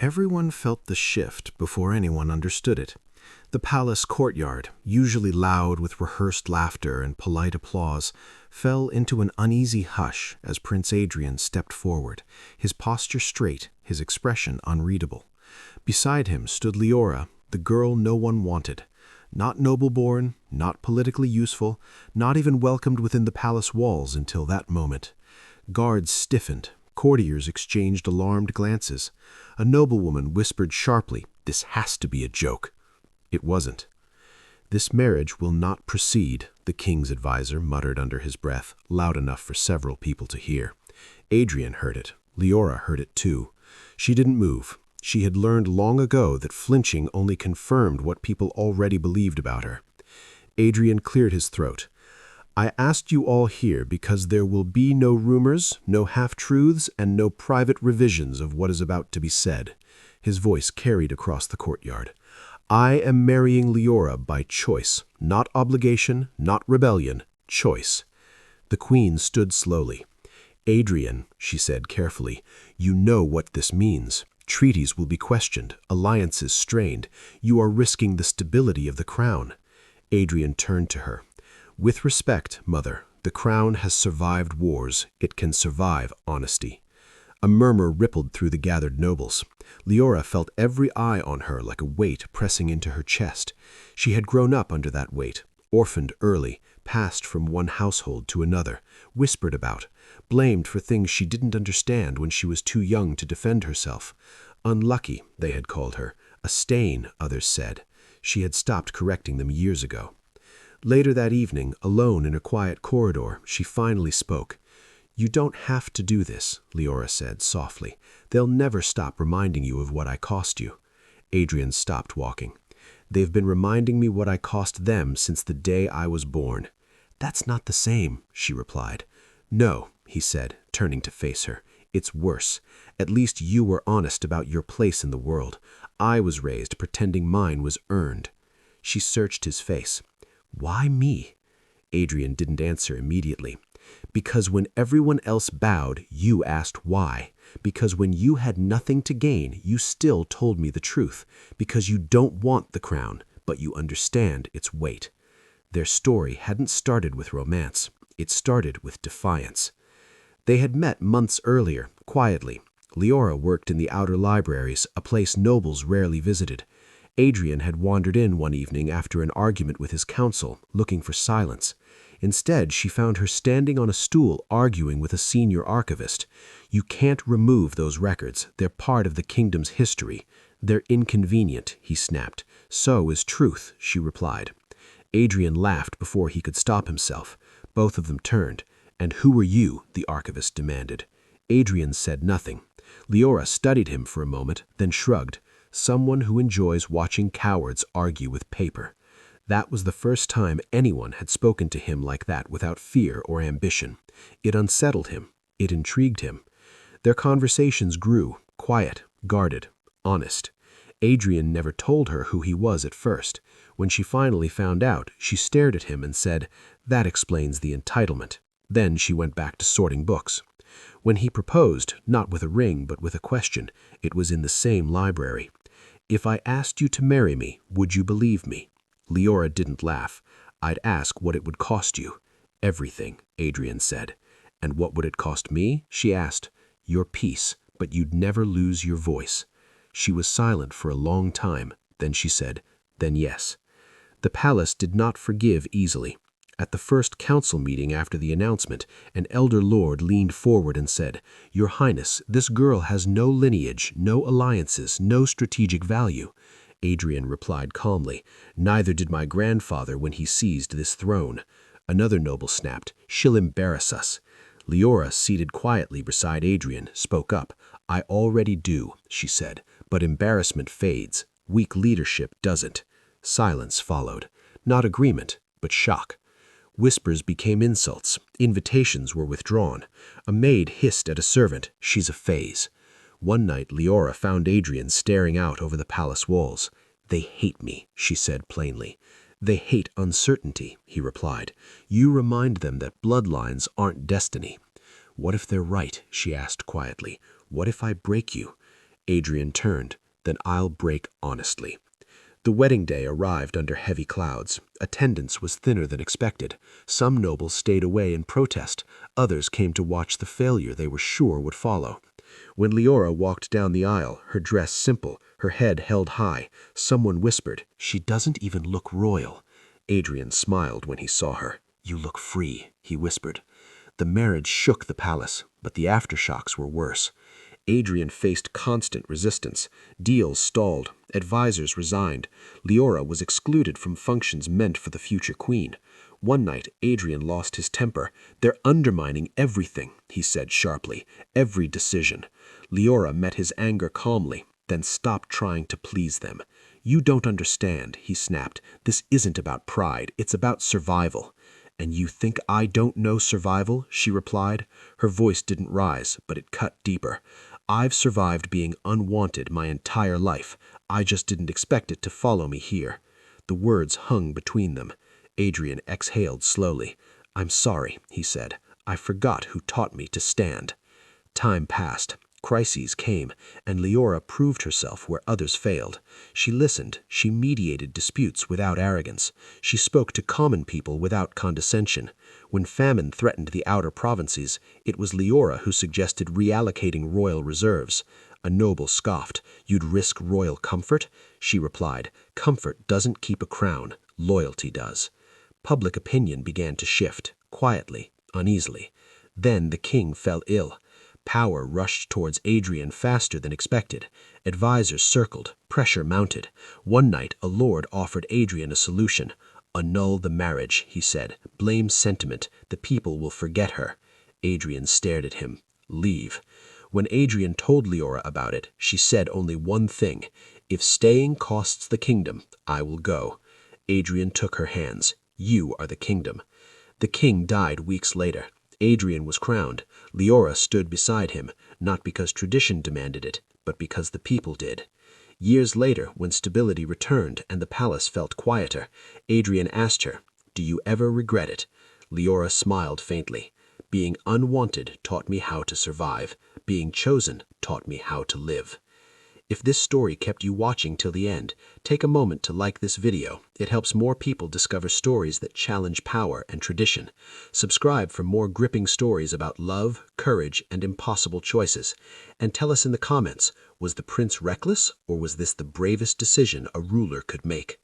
Everyone felt the shift before anyone understood it. The palace courtyard, usually loud with rehearsed laughter and polite applause, fell into an uneasy hush as Prince Adrian stepped forward, his posture straight, his expression unreadable. Beside him stood Liora, the girl no one wanted. Not noble-born, not politically useful, not even welcomed within the palace walls until that moment. Guards stiffened, courtiers exchanged alarmed glances. A noblewoman whispered sharply, "This has to be a joke." It wasn't. "This marriage will not proceed," the king's advisor muttered under his breath, loud enough for several people to hear. Adrian heard it. Liora heard it too. She didn't move. She had learned long ago that flinching only confirmed what people already believed about her. Adrian cleared his throat. "I asked you all here because there will be no rumors, no half-truths, and no private revisions of what is about to be said." His voice carried across the courtyard. "I am marrying Liora by choice, not obligation, not rebellion, choice." The queen stood slowly. "Adrian," she said carefully, "you know what this means. Treaties will be questioned, alliances strained. You are risking the stability of the crown." Adrian turned to her. "With respect, mother, the crown has survived wars. It can survive honesty." A murmur rippled through the gathered nobles. Liora felt every eye on her like a weight pressing into her chest. She had grown up under that weight, orphaned early, passed from one household to another, whispered about, blamed for things she didn't understand when she was too young to defend herself. Unlucky, they had called her. A stain, others said. She had stopped correcting them years ago. Later that evening, alone in a quiet corridor, she finally spoke. "You don't have to do this," Liora said softly. "They'll never stop reminding you of what I cost you." Adrian stopped walking. "They've been reminding me what I cost them since the day I was born." "That's not the same," she replied. "No," he said, turning to face her. "It's worse. At least you were honest about your place in the world. I was raised pretending mine was earned." She searched his face. "Why me?" Adrian didn't answer immediately. "Because when everyone else bowed, you asked why. Because when you had nothing to gain, you still told me the truth. Because you don't want the crown, but you understand its weight." Their story hadn't started with romance. It started with defiance. They had met months earlier, quietly. Liora worked in the outer libraries, a place nobles rarely visited. Adrian had wandered in one evening after an argument with his counsel, looking for silence. Instead, she found her standing on a stool arguing with a senior archivist. "You can't remove those records. They're part of the kingdom's history." "They're inconvenient," he snapped. "So is truth," she replied. Adrian laughed before he could stop himself. Both of them turned. "And who are you?" the archivist demanded. Adrian said nothing. Liora studied him for a moment, then shrugged. "Someone who enjoys watching cowards argue with paper." That was the first time anyone had spoken to him like that without fear or ambition. It unsettled him. It intrigued him. Their conversations grew, quiet, guarded, honest. Adrian never told her who he was at first. When she finally found out, she stared at him and said, "That explains the entitlement." Then she went back to sorting books. When he proposed, not with a ring but with a question, it was in the same library. "If I asked you to marry me, would you believe me?" Liora didn't laugh. "I'd ask what it would cost you." "Everything," Adrian said. "And what would it cost me?" she asked. "Your peace, but you'd never lose your voice." She was silent for a long time. Then she said, "Then yes." The palace did not forgive easily. At the first council meeting after the announcement, an elder lord leaned forward and said, "Your Highness, this girl has no lineage, no alliances, no strategic value." Adrian replied calmly, "Neither did my grandfather when he seized this throne." Another noble snapped, "She'll embarrass us." Liora, seated quietly beside Adrian, spoke up. "I already do," she said, "but embarrassment fades. Weak leadership doesn't." Silence followed. Not agreement, but shock. Whispers became insults. Invitations were withdrawn. A maid hissed at a servant, "She's a phase." One night, Liora found Adrian staring out over the palace walls. "They hate me," she said plainly. "They hate uncertainty," he replied. "You remind them that bloodlines aren't destiny." "What if they're right?" she asked quietly. "What if I break you?" Adrian turned. Then I'll break honestly. The wedding day arrived under heavy clouds. Attendance was thinner than expected. Some nobles stayed away in protest. Others came to watch the failure they were sure would follow. When Liora walked down the aisle, her dress simple, her head held high, someone whispered, "She doesn't even look royal." Adrian smiled when he saw her. "You look free," he whispered. The marriage shook the palace, but the aftershocks were worse. Adrian faced constant resistance. Deals stalled. Advisors resigned. Liora was excluded from functions meant for the future queen. One night, Adrian lost his temper. "They're undermining everything," he said sharply. "Every decision." Liora met his anger calmly, then stopped trying to please them. "You don't understand," he snapped. "This isn't about pride. It's about survival." "And you think I don't know survival?" she replied. Her voice didn't rise, but it cut deeper. "I've survived being unwanted my entire life. I just didn't expect it to follow me here." The words hung between them. Adrian exhaled slowly. "I'm sorry," he said. "I forgot who taught me to stand." Time passed. Crises came, and Liora proved herself where others failed. She listened, she mediated disputes without arrogance. She spoke to common people without condescension. When famine threatened the outer provinces, it was Liora who suggested reallocating royal reserves. A noble scoffed. "You'd risk royal comfort?" She replied, "Comfort doesn't keep a crown, loyalty does." Public opinion began to shift, quietly, uneasily. Then the king fell ill. Power rushed towards Adrian faster than expected. Advisors circled, pressure mounted. One night, a lord offered Adrian a solution. "Annul the marriage," he said. "Blame sentiment. The people will forget her." Adrian stared at him. "Leave." When Adrian told Liora about it, she said only one thing: "If staying costs the kingdom, I will go." Adrian took her hands. "You are the kingdom." The king died weeks later. Adrian was crowned. Liora stood beside him, not because tradition demanded it, but because the people did. Years later, when stability returned and the palace felt quieter, Adrian asked her, "Do you ever regret it?" Liora smiled faintly. "Being unwanted taught me how to survive. Being chosen taught me how to live." If this story kept you watching till the end, take a moment to like this video. It helps more people discover stories that challenge power and tradition. Subscribe for more gripping stories about love, courage, and impossible choices. And tell us in the comments, was the prince reckless, or was this the bravest decision a ruler could make?